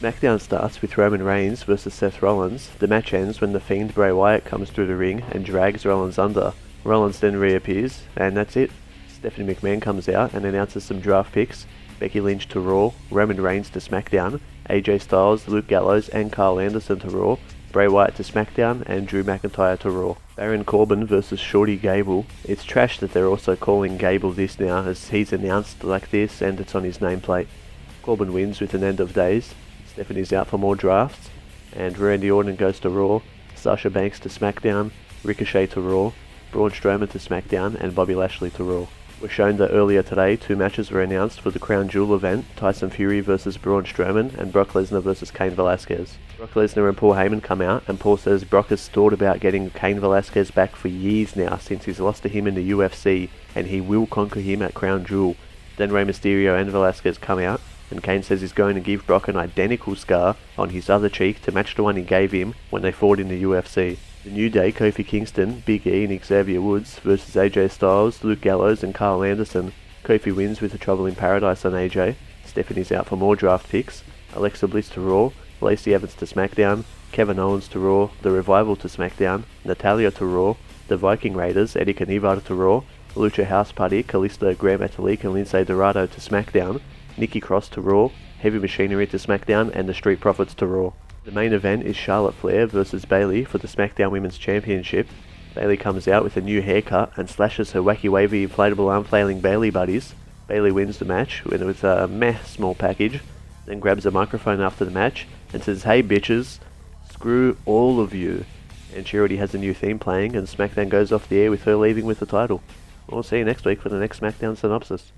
Smackdown starts with Roman Reigns versus Seth Rollins. The match ends when the Fiend Bray Wyatt comes through the ring and drags Rollins under. Rollins then reappears, and that's it. Stephanie McMahon comes out and announces some draft picks. Becky Lynch to Raw, Roman Reigns to SmackDown, AJ Styles, Luke Gallows and Carl Anderson to Raw, Bray Wyatt to SmackDown and Drew McIntyre to Raw. Baron Corbin versus Shorty Gable. It's trash that they're also calling Gable this now, as he's announced like this and it's on his nameplate. Corbin wins with an end of days. Stephanie's out for more drafts, and Randy Orton goes to Raw, Sasha Banks to SmackDown, Ricochet to Raw, Braun Strowman to SmackDown and Bobby Lashley to Raw. We're shown that earlier today 2 matches were announced for the Crown Jewel event, Tyson Fury versus Braun Strowman and Brock Lesnar versus Cain Velasquez. Brock Lesnar and Paul Heyman come out, and Paul says Brock has thought about getting Cain Velasquez back for years now since he's lost to him in the UFC, and he will conquer him at Crown Jewel. Then Rey Mysterio and Velasquez come out, and Cain says he's going to give Brock an identical scar on his other cheek to match the one he gave him when they fought in the UFC. The New Day, Kofi Kingston, Big E and Xavier Woods versus AJ Styles, Luke Gallows and Carl Anderson. Kofi wins with a Trouble in Paradise on AJ. Stephanie's out for more draft picks. Alexa Bliss to Raw, Lacey Evans to SmackDown, Kevin Owens to Raw, The Revival to SmackDown, Natalya to Raw, The Viking Raiders, Eddie Kanivar to Raw, Lucha House Party, Kalisto, Graham Metalik and Lindsay Dorado to SmackDown, Nikki Cross to Raw, Heavy Machinery to SmackDown and the Street Profits to Raw. The main event is Charlotte Flair versus Bayley for the SmackDown Women's Championship. Bayley comes out with a new haircut and slashes her wacky wavy inflatable arm flailing Bayley buddies. Bayley wins the match with a small package, then grabs a microphone after the match and says, "Hey bitches, screw all of you." And she already has a new theme playing, and SmackDown goes off the air with her leaving with the title. We'll see you next week for the next SmackDown synopsis.